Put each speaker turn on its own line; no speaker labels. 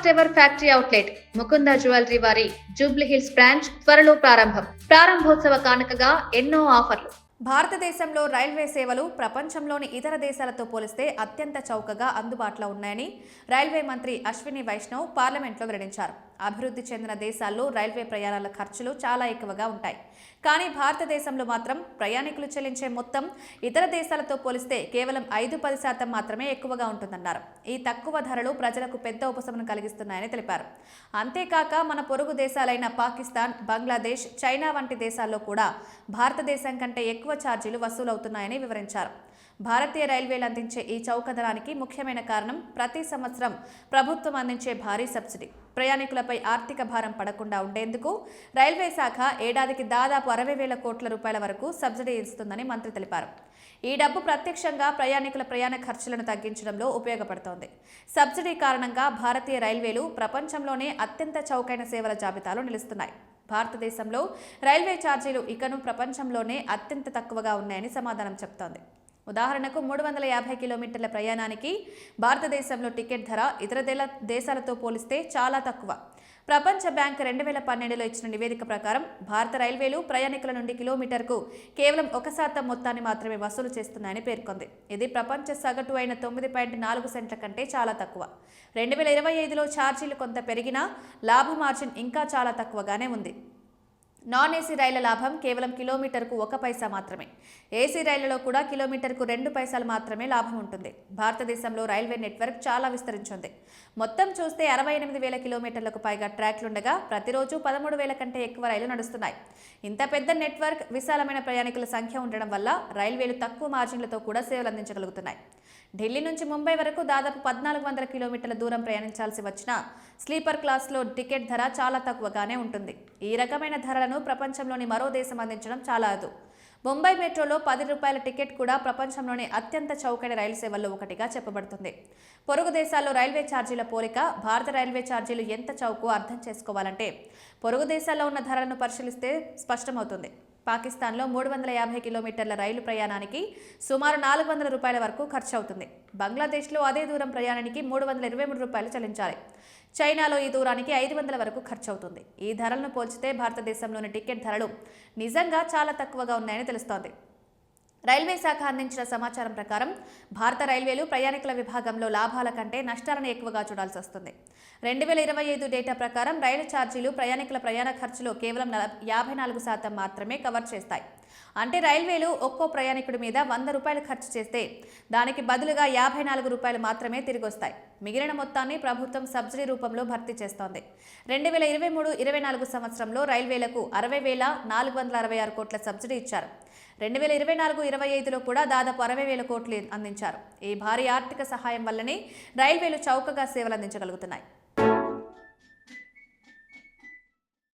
First ever factory outlet Mukunda jewellery వారి Jubilee hills branch త్వరలో ప్రారంభోత్సవ కానుకగా ఎన్నో ఆఫర్లు.
భారతదేశంలో రైల్వే సేవలు ప్రపంచంలోని ఇతర దేశాలతో పోలిస్తే అత్యంత చౌకగా అందుబాటులో ఉన్నాయని రైల్వే మంత్రి అశ్విని వైష్ణవ్ పార్లమెంట్లో వెల్లడించారు. అభివృద్ధి చెందిన దేశాల్లో రైల్వే ప్రయాణాల ఖర్చులు చాలా ఎక్కువగా ఉంటాయి. కానీ భారతదేశంలో మాత్రం ప్రయాణికులు చెల్లించే మొత్తం ఇతర దేశాలతో పోలిస్తే కేవలం 5-10% మాత్రమే ఎక్కువగా ఉంటుందన్నారు. ఈ తక్కువ ధరలు ప్రజలకు పెద్ద ఉపశమనం కలిగిస్తున్నాయని తెలిపారు. అంతేకాక మన పొరుగు దేశాలైన పాకిస్తాన్, బంగ్లాదేశ్, చైనా వంటి దేశాల్లో కూడా భారతదేశం కంటే ఎక్కువ ఛార్జీలు వసూలవుతున్నాయని వివరించారు. భారతీయ రైల్వేలు అందించే ఈ చౌకధరానికి ముఖ్యమైన కారణం ప్రతి సంవత్సరం ప్రభుత్వం అందించే భారీ సబ్సిడీ. ప్రయాణికులపై ఆర్థిక భారం పడకుండా ఉండేందుకు రైల్వే శాఖ ఏడాదికి దాదాపు 60,000 కోట్ల రూపాయల వరకు సబ్సిడీ ఇస్తుందని మంత్రి తెలిపారు. ఈ డబ్బు ప్రత్యక్షంగా ప్రయాణికుల ప్రయాణ ఖర్చులను తగ్గించడంలో ఉపయోగపడుతోంది. సబ్సిడీ కారణంగా భారతీయ రైల్వేలు ప్రపంచంలోనే అత్యంత చౌకైన సేవల జాబితాలో నిలుస్తున్నాయి. భారతదేశంలో రైల్వే ఛార్జీలు ఇకను ప్రపంచంలోనే అత్యంత తక్కువగా ఉన్నాయని సమాధానం చెబుతోంది. ఉదాహరణకు 350 కిలోమీటర్ల ప్రయాణానికి భారతదేశంలో టికెట్ ధర ఇతర దేశాలతో పోలిస్తే చాలా తక్కువ. ప్రపంచ బ్యాంక్ 2012లో ఇచ్చిన నివేదిక ప్రకారం భారత రైల్వేలు ప్రయాణికుల నుండి కిలోమీటర్కు కేవలం 1% మొత్తాన్ని మాత్రమే వసూలు చేస్తున్నాయని పేర్కొంది. ఇది ప్రపంచ సగటు అయిన 9.4 సెంట్ల కంటే చాలా తక్కువ. 2025లో ఛార్జీలు కొంత పెరిగినా లాభ మార్జిన్ ఇంకా చాలా తక్కువగానే ఉంది. నాన్ ఏసీ రైళ్ల లాభం కేవలం కిలోమీటర్కు 1 పైసా మాత్రమే. ఏసీ రైళ్లలో కూడా కిలోమీటర్కు 2 పైసలు మాత్రమే లాభం ఉంటుంది. భారతదేశంలో రైల్వే నెట్వర్క్ చాలా విస్తరించింది. మొత్తం చూస్తే 68,000 కిలోమీటర్లకు పైగా ట్రాక్లుండగా ప్రతిరోజు 13,000 కంటే ఎక్కువ రైళ్లు నడుస్తున్నాయి. ఇంత పెద్ద నెట్వర్క్, విశాలమైన ప్రయాణికుల సంఖ్య ఉండడం వల్ల రైల్వేలు తక్కువ మార్జిన్లతో కూడా సేవలు అందించగలుగుతున్నాయి. ఢిల్లీ నుంచి ముంబై వరకు దాదాపు 1,400 కిలోమీటర్ల దూరం ప్రయాణించాల్సి వచ్చిన స్లీపర్ క్లాస్లో టికెట్ ధర చాలా తక్కువగానే ఉంటుంది. ఈ రకమైన ధరలను ప్రపంచంలోని మరో దేశం అందించడం చాలా అరుదు. ముంబై మెట్రోలో ₹10 టికెట్ కూడా ప్రపంచంలోని అత్యంత చౌకైన రైలు సేవల్లో ఒకటిగా చెప్పబడుతుంది. పొరుగు దేశాల్లో రైల్వే ఛార్జీల పోలిక భారత రైల్వే ఛార్జీలు ఎంత చౌకో అర్థం చేసుకోవాలంటే పొరుగు దేశాల్లో ఉన్న ధరలను పరిశీలిస్తే స్పష్టమవుతుంది. పాకిస్తాన్లో 350 కిలోమీటర్ల రైలు ప్రయాణానికి సుమారు ₹400 వరకు ఖర్చు అవుతుంది. బంగ్లాదేశ్లో అదే దూరం ప్రయాణానికి ₹323 చెల్లించాలి. చైనాలో ఈ దూరానికి 500 వరకు ఖర్చు అవుతుంది. ఈ ధరలను పోల్చితే భారతదేశంలోని టికెట్ ధరలు నిజంగా చాలా తక్కువగా ఉన్నాయని తెలుస్తోంది. రైల్వే శాఖ అందించిన సమాచారం ప్రకారం భారత రైల్వేలు ప్రయాణికుల విభాగంలో లాభాల కంటే నష్టాలను ఎక్కువగా చూడాల్సి వస్తుంది. 2025 డేటా ప్రకారం రైలు ఛార్జీలు ప్రయాణికుల ప్రయాణ ఖర్చులో కేవలం 54% మాత్రమే కవర్ చేస్తాయి. అంటే రైల్వేలు ఒక్కో ప్రయాణికుడి మీద ₹100 ఖర్చు చేస్తే దానికి బదులుగా ₹54 మాత్రమే తిరిగి వస్తాయి. మిగిలిన మొత్తాన్ని ప్రభుత్వం సబ్సిడీ రూపంలో భర్తీ చేస్తోంది. 2023-24 సంవత్సరంలో రైల్వేలకు 60,466 కోట్ల సబ్సిడీ ఇచ్చారు. 2024-25లో కూడా దాదాపు 60,000 కోట్లు అందించారు. ఈ భారీ ఆర్థిక సహాయం వల్లనే రైల్వేలు చౌకగా సేవలు అందించగలుగుతున్నాయి.